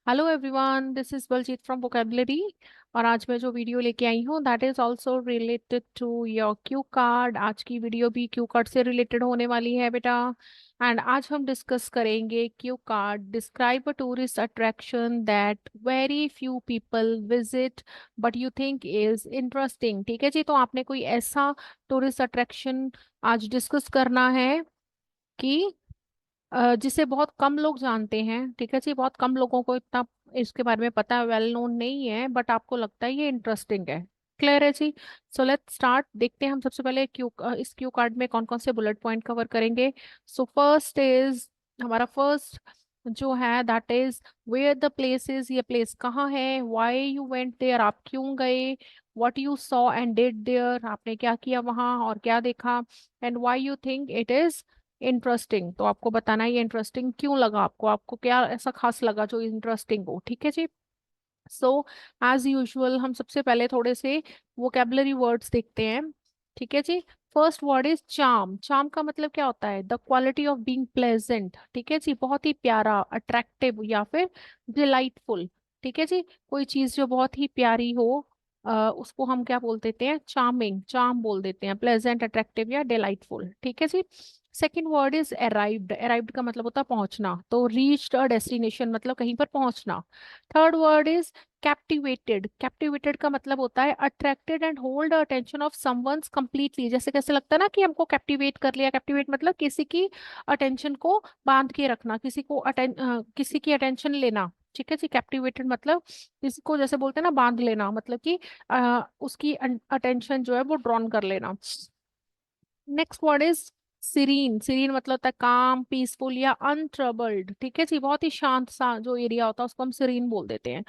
Hello everyone, this is Baljeet from vocabulary. और आज मैं जो वीडियो लेके आई हूँ that is also related to your cue card. आज की वीडियो भी क्यू कार्ड से रिलेटेड होने वाली है बेटा। एंड आज हम डिस्कस करेंगे Q card. Describe a tourist attraction that very few people visit but you think is interesting. ठीक है जी, तो आपने कोई ऐसा टूरिस्ट अट्रैक्शन आज डिस्कस करना है कि जिसे बहुत कम लोग जानते हैं। ठीक है जी, बहुत कम लोगों को इतना इसके बारे में पता है, वेल नोन नहीं है, बट आपको लगता है ये इंटरेस्टिंग है। क्लियर है जी। So let's start. देखते हैं हम सबसे पहले इस क्यू कार्ड में कौन कौन से बुलेट पॉइंट कवर करेंगे। सो फर्स्ट इज हमारा फर्स्ट जो है that is where the place is. ये प्लेस कहाँ है, व्हाई यू वेंट देयर, आप क्यों गए, what you saw and did there, आपने क्या किया वहां और क्या देखा, and why you think it is interesting. तो आपको बताना है ये इंटरेस्टिंग क्यों लगा, आपको आपको क्या ऐसा खास लगा जो इंटरेस्टिंग हो। ठीक है जी। सो एज यूजुअल हम सबसे पहले थोड़े से वोकेबलरी वर्ड्स देखते हैं। ठीक है जी। First word is charm. Charm का मतलब क्या होता है? The quality of being pleasant. ठीक है जी, बहुत ही प्यारा, अट्रैक्टिव या फिर डिलाइटफुल। ठीक है जी, कोई चीज जो बहुत ही प्यारी हो उसको हम क्या बोल देते हैं? चार्मिंग, चार्म बोल देते हैं। प्लेजेंट, अट्रैक्टिव या डिलाइटफुल। ठीक है जी। Second word is arrived. Arrived का मतलब होता है पहुंचना, तो रीच्ड अ डेस्टिनेशन मतलब कहीं पर पहुंचना। Third word is captivated. Captivated का मतलब होता है attracted and hold attention of someone's completely. जैसे कैसे लगता है ना कि हमको कैप्टिवेट कर लिया। कैप्टिवेट मतलब किसी की अटेंशन को बांध के रखना, किसी की अटेंशन लेना। ठीक है जी। कैप्टिवेटेड मतलब किसी को जैसे बोलते हैं ना बांध लेना, मतलब कि उसकी अटेंशन जो है वो ड्रॉन कर लेना। Next word is serene. Serene मतलब होता है काम, पीसफुल या अनट्रबल्ड। ठीक है जी, बहुत ही शांत सा जो एरिया होता है उसको हम सीरीन बोल देते हैं।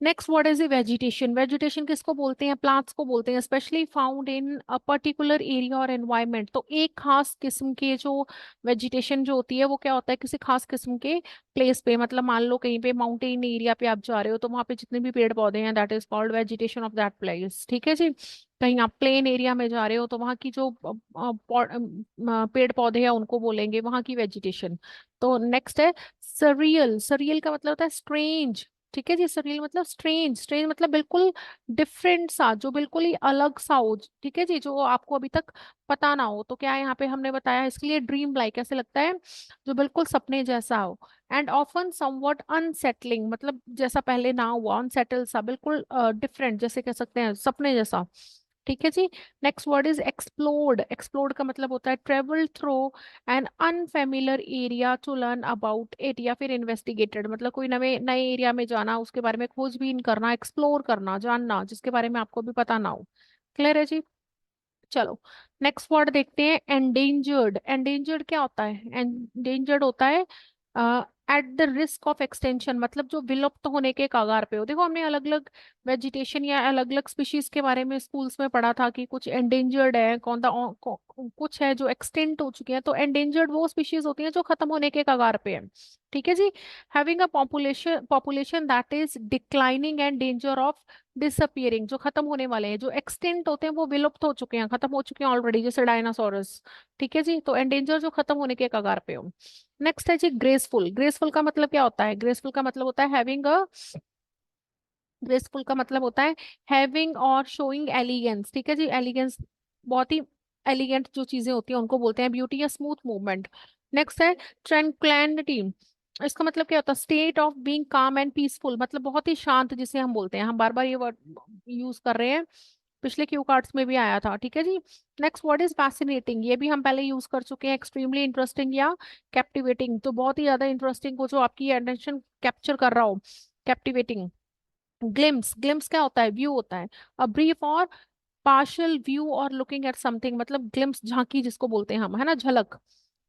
Next word is vegetation. Vegetation किसको बोलते हैं? प्लांट्स को बोलते हैं, specially found in a particular area और एनवायरनमेंट। तो एक खास किस्म के जो वेजिटेशन जो होती है वो क्या होता है? किसी खास किस्म के प्लेस पे, मतलब मान लो कहीं पे माउंटेन एरिया पे आप जा रहे हो तो वहां पे जितने भी पेड़ पौधे हैं that is called vegetation of that place. ठीक है जी। कहीं आप प्लेन एरिया में जा रहे हो तो वहां की जो पेड़ पौधे हैं उनको बोलेंगे वहां की वेजिटेशन। तो नेक्स्ट है सरियल। सरियल का मतलब होता है स्ट्रेंज। ठीक है जी। सरियल मतलब स्ट्रेंज। स्ट्रेंज मतलब बिल्कुल डिफरेंट सा, जो बिल्कुल ही अलग सा हो। ठीक है जी, जो आपको अभी तक पता ना हो। तो क्या यहाँ पे हमने बताया इसके लिए ड्रीम लाइक ऐसे लगता है, जो बिल्कुल सपने जैसा हो। एंड ऑफन समवॉट अनसेटलिंग, मतलब जैसा पहले ना हुआ, अनसेटल सा, बिल्कुल डिफरेंट, जैसे कह सकते हैं सपने जैसा। ठीक है जी। Next word is explored. Explored का मतलब होता है travel through an unfamiliar area to learn about it या फिर इन्वेस्टिगेटेड, मतलब कोई नए नए एरिया में जाना, उसके बारे में खोजबीन करना, एक्सप्लोर करना, जानना, जिसके बारे में आपको भी पता ना हो। क्लियर है जी। चलो नेक्स्ट वर्ड देखते हैं एंडेंजर्ड। एंडेंजर्ड क्या होता है? एंडेंजर्ड होता है at the risk of extension, मतलब जो विलुप्त होने के कगार पे हो। देखो हमने अलग अलग वेजिटेशन या अलग अलग स्पीशीज के बारे में स्कूल्स में पढ़ा था कि कुछ एंडेंजर्ड है, कुछ है जो एक्सटेंट हो चुके हैं। तो एंडेंजर्ड वो स्पीशीज होती हैं जो खत्म होने के कगार पे है। ठीक है जी। Having a population population that is declining and danger of disappearing, जो खत्म होने वाले हैं, जो एक्सटिंक्ट होते हैं वो विलुप्त हो चुके हैं, खत्म हो चुके हैं ऑलरेडी, जैसे डायनासोरस। ठीक है जी। तो एंडेंजर जो खत्म होने के कगार पे हो। नेक्स्ट है जी ग्रेसफुल। ग्रेसफुल का मतलब क्या होता है? ग्रेसफुल का मतलब होता है हैविंग अ, ग्रेसफुल का मतलब होता है हैविंग और शोइंग एलिगेंस। ठीक है जी। एलिगेंस, बहुत ही एलिगेंट जो चीजें होती हैं उनको बोलते हैं ब्यूटी या स्मूथ मूवमेंट। नेक्स्ट है ट्रैंक्विलिटी। इसका मतलब क्या होता है? स्टेट ऑफ बीइंग काम एंड पीसफुल, मतलब बहुत ही शांत, जिसे हम बोलते हैं, हम बार बार ये वर्ड यूज कर रहे हैं, पिछले क्यू कार्ड्स में भी आया था। ठीक है जी। Next word is fascinating. ये भी हम पहले यूज कर चुके हैं, एक्सट्रीमली इंटरेस्टिंग या कैप्टिवेटिंग, तो बहुत ही ज्यादा इंटरेस्टिंग हो, जो आपकी अटेंशन कैप्चर कर रहा हो, कैप्टिवेटिंग। ग्लिम्स। ग्लिम्स क्या होता है? व्यू होता है, अ ब्रीफ और पार्शियल व्यू और लुकिंग एट समथिंग, मतलब ग्लिम्स झांकी जिसको बोलते हैं हम, है ना, झलक।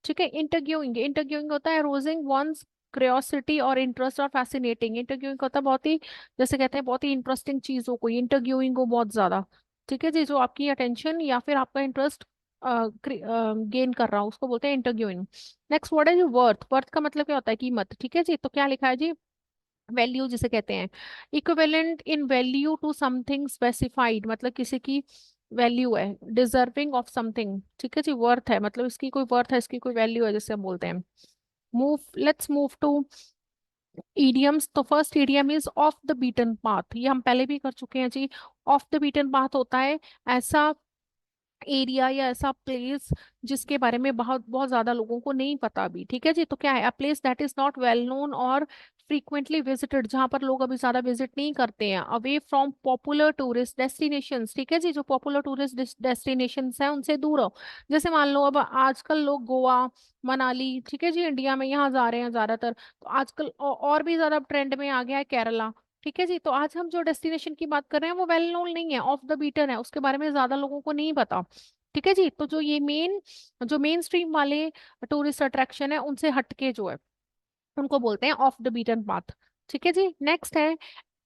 ठीक है। इंटरव्यूइंग। इंटरव्यूइंग होता है रोजिंग वंस क्यूरियोसिटी और इंटरेस्ट और फैसिनेटिंग। इंटरव्यूइंग होता है बहुत ही, जैसे कहते हैं बहुत ही इंटरेस्टिंग चीज हो कोई, इंटरव्यूइंग हो बहुत ज्यादा। ठीक है जी, जो आपकी अटेंशन या फिर आपका इंटरेस्ट गेन कर रहा हो उसको बोलते हैं इंटरव्यूइंग। नेक्स्ट वर्ड है जो वर्थ। वर्थ का मतलब क्या होता है? कीमत। ठीक है जी। तो क्या लिखा है जी? वैल्यू जिसे कहते हैं, equivalent in value to something specified, मतलब किसी की वैल्यू है, डिजर्विंग ऑफ समथिंग। ठीक है जी। वर्थ है मतलब इसकी कोई वर्थ है, इसकी कोई वैल्यू है, जैसे हम बोलते हैं। Move, let's move to idioms, तो first idiom is off the beaten path, ये हम पहले भी कर चुके हैं जी। ऑफ द बीटन पाथ होता है ऐसा एरिया या ऐसा प्लेस जिसके बारे में बहुत बहुत ज्यादा लोगों को नहीं पता अभी, ठीक है जी। तो क्या है, a place that is not well known और फ्रीक्वेंटली विजिटेड, जहां पर लोग अभी ज्यादा विजिट नहीं करते हैं, away from popular tourist destinations, ठीक है जी। जो पॉपुलर टूरिस्ट डेस्टिनेशंस हैं उनसे दूर हो। जैसे मान लो अब आजकल लोग गोवा, मनाली, ठीक है जी, इंडिया में यहाँ जा रहे हैं ज्यादातर। तो आजकल और भी ज्यादा ट्रेंड में आ गया है केरला, ठीक है जी। तो आज हम जो डेस्टिनेशन की बात कर रहे हैं वो वेल नोन नहीं है, ऑफ द बीटन है, उसके बारे में ज्यादा लोगों को नहीं पता, ठीक है जी। तो जो मेन स्ट्रीम वाले टूरिस्ट अट्रैक्शन है उनसे हटके जो है उनको बोलते हैं ऑफ द बीटन पाथ, ठीक है जी। नेक्स्ट है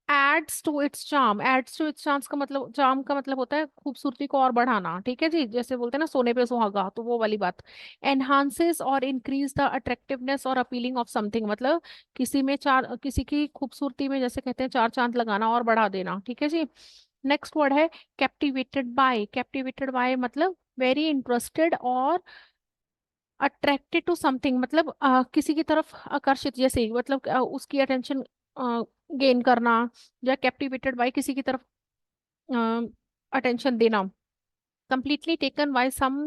adds to its charm. Adds to its charms का मतलब, चार्म का मतलब होता है खूबसूरती को और बढ़ाना, ठीक है जी। जैसे बोलते हैं ना सोने पे सुहागा, तो वो वाली बात। एनहांसेस और इंक्रीज द अट्रैक्टिवनेस और अपीलिंग ऑफ समथिंग, मतलब किसी की खूबसूरती में जैसे कहते हैं चार चांद लगाना और बढ़ा देना, ठीक है जी। नेक्स्ट वर्ड है कैप्टिवेटेड बाय। कैप्टिवेटेड बाय मतलब वेरी इंटरेस्टेड और अट्रैक्टेड टू समथिंग, मतलब किसी की तरफ आकर्षित, जैसे मतलब उसकी अटेंशन गेन करना, या कैप्टिवेटेड बाय किसी की तरफ अटेंशन देना। Completely taken by some,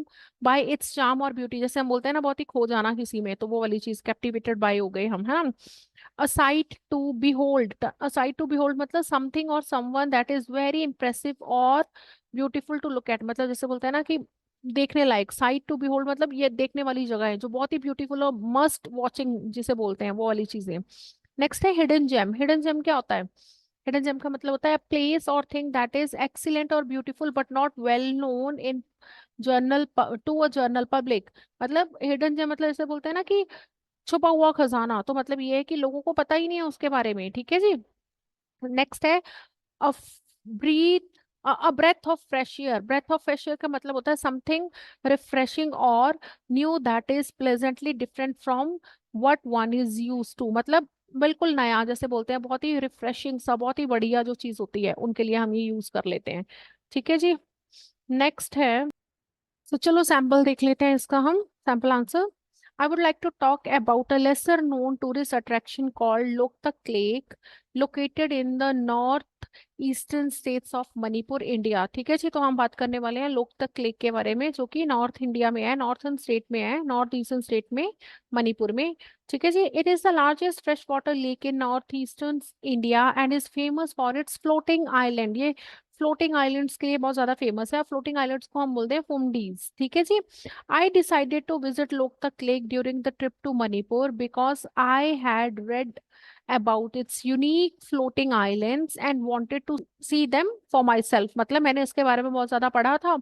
by its charm और ब्यूटी, जैसे हम बोलते हैं ना बहुत ही खो जाना किसी में, तो वो वाली चीज कैप्टिवेटेड बाय हो गए हम, है ना। A sight to behold, a sight to behold मतलब समथिंग और someone that is very impressive और ब्यूटीफुल टू लुक एट, मतलब जैसे बोलते हैं ना कि देखने लायक। साइट टू बिहोल्ड मतलब ये देखने वाली जगह है जो बहुत ही ब्यूटीफुल और मस्ट वॉचिंग जिसे बोलते हैं, वो वाली चीजें। नेक्स्ट है हिडन जेम। हिडन जेम क्या होता है? हिडन जेम का मतलब होता है प्लेस और थिंग दैट इज एक्सीलेंट और beautiful but not well known in general, to a general public. मतलब हिडन जेम मतलब ऐसे बोलते हैं ना कि छुपा हुआ खजाना, तो मतलब ये है कि लोगों को पता ही नहीं है उसके बारे में, ठीक है जी। नेक्स्ट है a breath, a breath of fresh air. Breath of fresh air का मतलब होता है समथिंग रिफ्रेशिंग और new that is pleasantly different from what one is use to, मतलब बिल्कुल नया, जैसे बोलते हैं बहुत ही रिफ्रेशिंग सा, बहुत ही बढ़िया जो चीज होती है उनके लिए हम ये यूज कर लेते हैं, ठीक है जी। नेक्स्ट है, तो चलो सैंपल देख लेते हैं इसका हम, sample answer. I would like to talk about a lesser known tourist attraction called Loktak Lake, located in the north eastern states of Manipur India, ठीक है जी। तो हम बात करने वाले हैं लोकतक लेक के बारे में, जो कि नॉर्थ इंडिया में है, नॉर्थर्न स्टेट में है, नॉर्थ ईस्टर्न स्टेट में, मणिपुर में, ठीक है जी। It is the largest fresh water lake in North Eastern India and is famous for its floating island. ये फ्लोटिंग आइलैंड्स के लिए बहुत ज्यादा फेमस है। फ्लोटिंग आइलैंड्स को हम बोलते हैं फुमडीज, ठीक है जी। I decided to visit Loktak Lake during the trip to Manipur because I had read about its unique floating islands and wanted to see them for myself। मतलब मैंने इसके बारे में बहुत ज्यादा पढ़ा था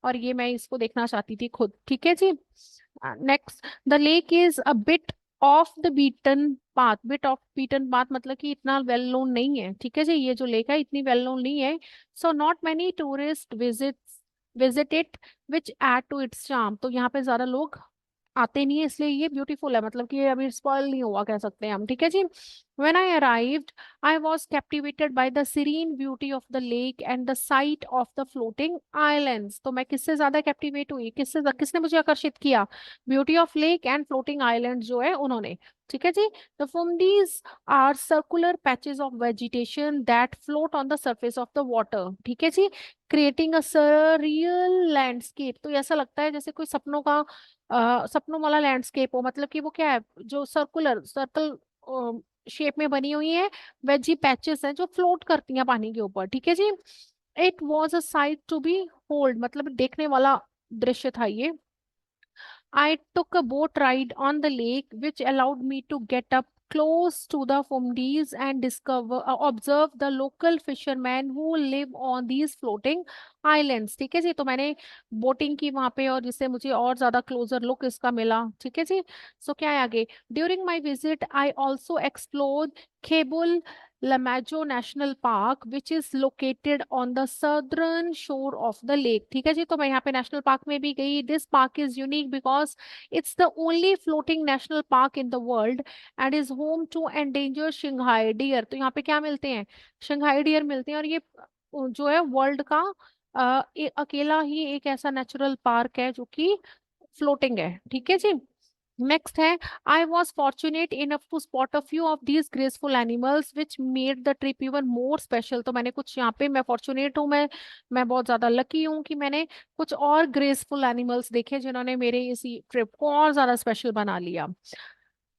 और ये मैं इसको देखना चाहती थी खुद, ठीक है जी। Next, the lake is a bit of the beaten path. Bit of beaten path मतलब कि इतना वेल नोन नहीं है, ठीक है जी। ये जो लेक है इतनी वेल नोन नहीं है, so not many tourist visit it which add to its charm. तो यहाँ पे ज्यादा लोग आते नहीं है, इसलिए ये ब्यूटीफुल है, मतलब कि ये अभी स्पॉइल नहीं हुआ कह सकते हैं हम, ठीक है जी। When I arrived, I was captivated by the serene beauty of the lake and the sight of the floating islands। तो मैं किससे ज्यादा कैप्टिवेट हुई, किसने मुझे आकर्षित किया? Beauty of lake and floating island जो है उन्होंने, ठीक है जी। The Fumdis are circular patches of vegetation that float on the surface of the water, ठीक है जी, क्रिएटिंग अ surreal लैंडस्केप। तो ऐसा लगता है जैसे कोई सपनों वाला लैंडस्केप हो, मतलब कि वो क्या है, जो सर्कल शेप में बनी हुई है, वेजी पैचेस हैं जो फ्लोट करती हैं पानी के ऊपर, ठीक है जी। It was a sight to behold, मतलब देखने वाला दृश्य था ये। I took a boat ride on the lake, which allowed me to get up close to the Fumdis and observe the local fishermen who live on these floating islands। ठीक है जी, तो मैंने बोटिंग की वहां पे और जिससे मुझे और ज्यादा क्लोजर लुक इसका मिला, ठीक है जी। सो क्या है आगे, during my visit I also explore Keibul Lamjao national park which is located on the southern shore of the lake, ठीक है जी। तो मैं यहाँ पे नेशनल पार्क में भी गई। This park is unique because it's the only floating national park in the world and is home to endanger Sangai deer. तो यहाँ पे क्या मिलते हैं? शंघाई डियर मिलते हैं, और ये जो है वर्ल्ड का अकेला ही एक ऐसा नेचुरल पार्क है जो कि फ्लोटिंग है, ठीक है जी। नेक्स्ट है, I was fortunate enough to spot a few of these graceful animals which made the trip even more special. तो मैंने कुछ यहाँ पे, मैं फॉर्चुनेट हूँ, मैं बहुत ज्यादा लकी हूँ कि मैंने कुछ और ग्रेसफुल एनिमल्स देखे जिन्होंने मेरे इसी ट्रिप को और ज्यादा स्पेशल बना लिया।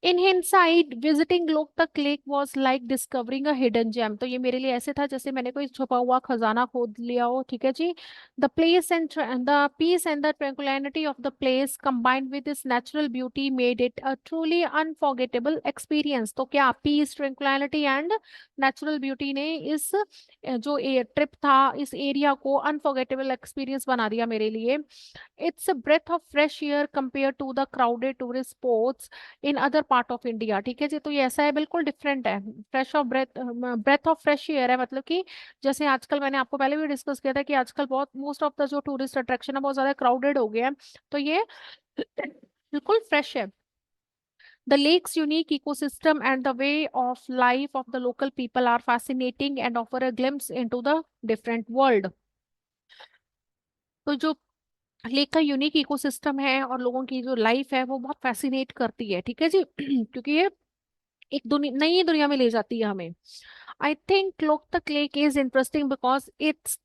In hindsight visiting Loktak lake was like discovering a hidden gem. तो ये मेरे लिए ऐसे था जैसे मैंने कोई छुपा हुआ खजाना खोद लिया हो, ठीक है जी। The place and the peace and the tranquillity of the place combined with this natural beauty made it a truly unforgettable experience. तो क्या peace, tranquillity and natural beauty ने इस जो ट्रिप था, इस एरिया को अनफॉरगेटेबल एक्सपीरियंस बना दिया मेरे लिए। It's a breath of fresh air compare to the crowded tourist spots in other part of India. ठीक है जी, तो ये ऐसा है, बिल्कुल डिफरेंट है। Fresh of breath of fresh air है, मतलब कि जैसे आजकल मैंने आपको पहले भी डिस्कस किया था कि आजकल बहुत मोस्ट ऑफ द जो टूरिस्ट अट्रैक्शन है बहुत ज्यादा क्राउडेड हो गया है, तो ये बिल्कुल फ्रेश है। The lake's unique ecosystem and the way of life of the local people are fascinating and offer a glimpse into the different world. तो जो लेक का यूनिक इकोसिस्टम है और लोगों की जो लाइफ है वो बहुत फैसिनेट करती है, ठीक है जी। क्योंकि ये एक नई दुनिया में ले जाती है हमें। I think Loktak lake is interesting because it's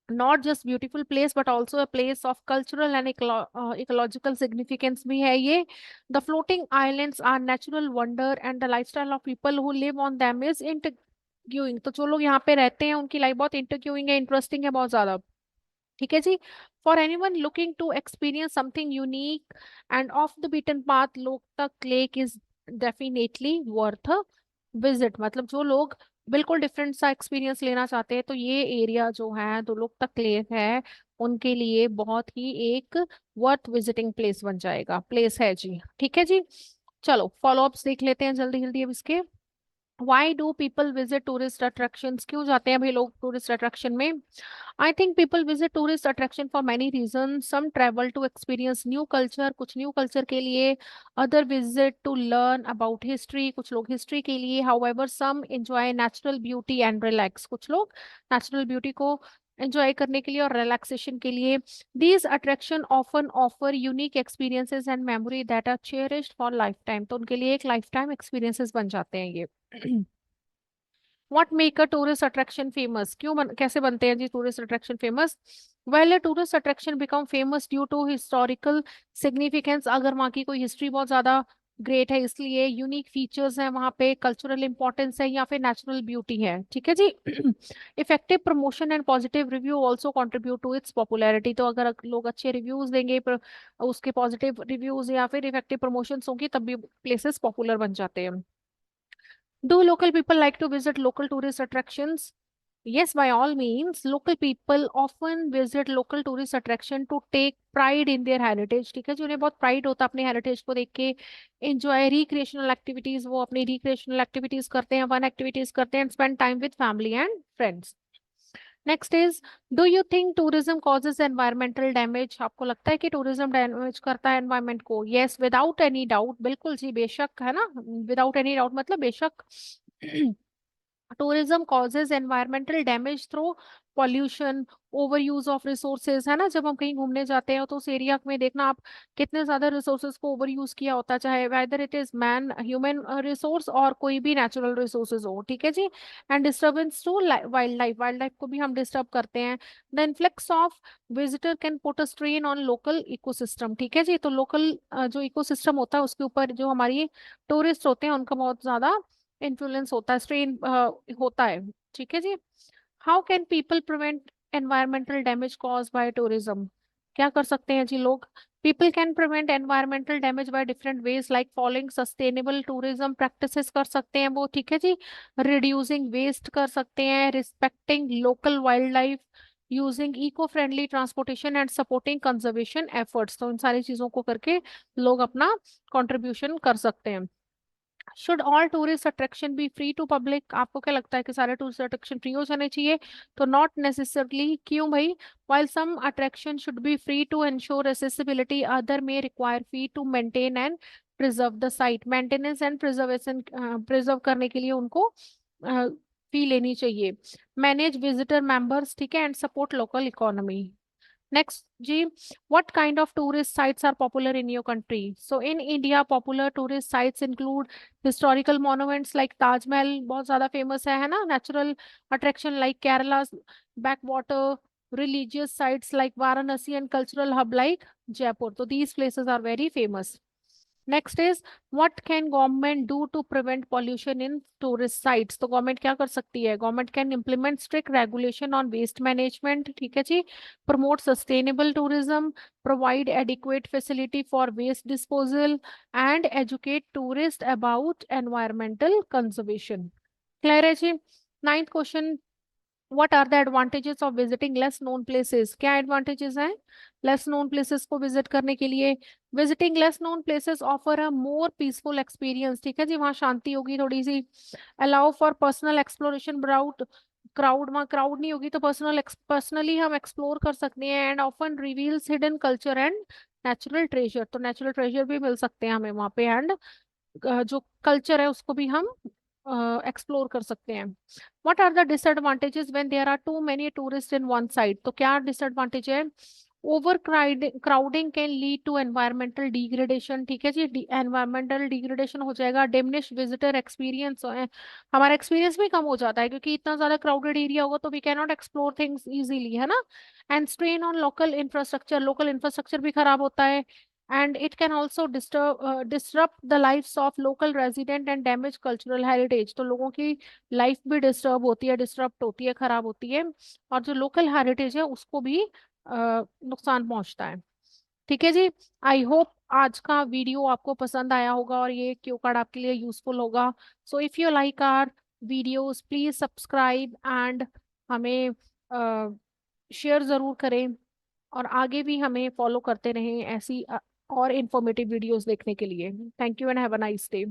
not just beautiful place but also a place of cultural and ecological significance भी है ये। The floating islands are natural wonder and the lifestyle of people who live on them is interviewing. तो जो लोग यहाँ पे रहते हैं उनकी लाइफ बहुत इंटरव्यूइंग है, इंटरेस्टिंग है बहुत ज्यादा, ठीक है जी। For anyone looking to experience something unique and off the beaten path, Loktak lake is definitely worth visit. मतलब जो लोग बिल्कुल डिफरेंट सा एक्सपीरियंस लेना चाहते हैं तो ये एरिया जो है, तो लोकतक लेक है, उनके लिए बहुत ही एक वर्थ विजिटिंग प्लेस बन जाएगा, प्लेस है जी, ठीक है जी। चलो फॉलो अप्स देख लेते हैं जल्दी जल्दी अब इसके। Why do people visit tourist attractions, क्यों जाते हैं भाई लोग टूरिस्ट अट्रैक्शन में? I think people visit tourist attraction for many reason. Some travel to experience new culture, कुछ न्यू कल्चर के लिए। Other visit to learn about history, कुछ लोग हिस्ट्री के लिए। However some enjoy natural beauty and relax, कुछ लोग natural beauty को एंजॉय करने के लिए और रिलैक्सेशन के लिए। These attraction often offer unique experiences and memory that are cherished for life time. तो उनके लिए एक लाइफ टाइम एक्सपीरियंसेस बन जाते हैं ये। What make a tourist attraction famous, कैसे बनते हैं जी tourist attraction famous? Well, tourist attraction become famous due to historical significance. अगर वहाँ की कोई हिस्ट्री बहुत ज्यादा ग्रेट है इसलिए, यूनिक फीचर्स हैं वहाँ पे, कल्चरल इंपॉर्टेंस है या फिर नेचुरल ब्यूटी है, ठीक है जी। Effective promotion and positive review also contribute to its popularity. तो अगर लोग अच्छे रिव्यूज देंगे, उसके पॉजिटिव रिव्यूज या फिर इफेक्टिव प्रमोशंस होंगी, तब भी प्लेसेस पॉपुलर बन जाते हैं। Do local people like to visit local tourist attractions? Yes, by all means. Local people often visit local tourist attraction to take pride in their heritage। ठीक है जी, उन्हें बहुत प्राइड होता है अपने हेरिटेज को देख के। एंजॉय रिक्रिएशनल एक्टिविटीज, वो अपनी रिक्रिएशनल एक्टिविटीज करते हैं, फन एक्टिविटीज करते हैं, spend time with family and friends. Next is, do you think tourism causes environmental damage? आपको लगता है कि टूरिज्म डैमेज करता है एनवायरमेंट को? यस, विदाउट एनी डाउट, बिल्कुल जी, बेशक, है ना। विदाउट एनी डाउट मतलब बेशक। Tourism causes environmental damage through pollution, over use of resources, है ना। जब हम कहीं घूमने जाते हैं तो उस एरिया में देखना आप कितने ज्यादा रिसोर्सेज को ओवर यूज किया होता है, चाहे whether it is man human resource और कोई भी नेचुरल रिसोर्सेज हो, ठीक है जी। And disturbance to wildlife को भी हम डिस्टर्ब करते हैं। The influx of visitor can put a strain on local ecosystem, ठीक है जी। तो लोकल जो इकोसिस्टम होता है उसके ऊपर जो हमारी टूरिस्ट होते हैं उनका बहुत ज्यादा इन्फ्लुएंस होता है, स्ट्रेन होता है, ठीक है जी। How can people prevent environmental damage cause by tourism? क्या कर सकते हैं जी लोग? People can prevent environmental damage by different ways like following sustainable tourism practices कर सकते हैं वो, ठीक है जी। रिड्यूसिंग वेस्ट कर सकते हैं, respecting local wild life, using eco friendly transportation and supporting conservation efforts. तो इन सारी चीजों को करके लोग अपना कंट्रीब्यूशन कर सकते हैं। Should all tourist attraction be free to public? आपको क्या लगता है कि सारे टूरिस्ट अट्रैक्शन फ्री हो जाने चाहिए? तो नॉट नेसेसरली, क्यों भाई? while some attraction should be free to ensure accessibility, other may require fee to maintain and preserve the site। Maintenance and preservation, preserve करने के लिए उनको फी लेनी चाहिए। मैनेज विजिटर मेंबर्स, ठीक है, and support local economy. Next, G, what kind of tourist sites are popular in your country? So in India, popular tourist sites include historical monuments like Taj Mahal, बहुत ज़्यादा famous है ना? Natural attraction like Kerala's backwater, religious sites like Varanasi and cultural hub like Jaipur. So these places are very famous. Next is what can government do to prevent pollution in tourist sites? तो government क्या कर सकती है? Government can implement strict regulation on waste management, ठीक है जी, promote sustainable tourism, provide adequate facility for waste disposal and educate tourist about environmental conservation. Clear है जी? Ninth question, what are the advantages of visiting less known places? क्या advantages हैं less known places को visit करने के लिए? Visiting less known places offer a more peaceful experience, ठीक है जी, वहाँ शांति होगी थोड़ी सी। Allow for personal exploration without crowd, वहाँ crowd नहीं होगी तो personally हम explore कर सकते हैं, and often reveals hidden culture and natural treasure, तो natural treasure भी मिल सकते हैं हमें वहाँ पे, and जो culture है उसको भी हम एक्सप्लोर कर सकते हैं। What are the disadvantages when there are too many tourist in one site? तो क्या डिसएडवांटेज है? Over crowding can lead to environmental degradation, ठीक है जी, एनवायरमेंटल डिग्रेडेशन हो जाएगा, डिमिनिश विजिटर एक्सपीरियंस, हमारा एक्सपीरियंस भी कम हो जाता है क्योंकि इतना ज्यादा क्राउडेड एरिया होगा तो we can not explore things easily, है ना। And strain on local infrastructure भी खराब होता है, and it can also disrupt the lives of local resident and damage cultural heritage, तो लोगों की लाइफ भी डिस्टर्ब होती है, डिस्टर्ब होती है, खराब होती है, और जो लोकल हेरिटेज है उसको भी नुकसान पहुंचता है। ठीक है जी। आई होप आज का वीडियो आपको पसंद आया होगा और ये क्यू कार्ड आपके लिए यूजफुल होगा। So if you like our videos please subscribe and हमें शेयर ज़रूर करें, और आगे भी हमें फॉलो करते रहें ऐसी और इंफॉर्मेटिव वीडियोस देखने के लिए। Thank you and have a nice day.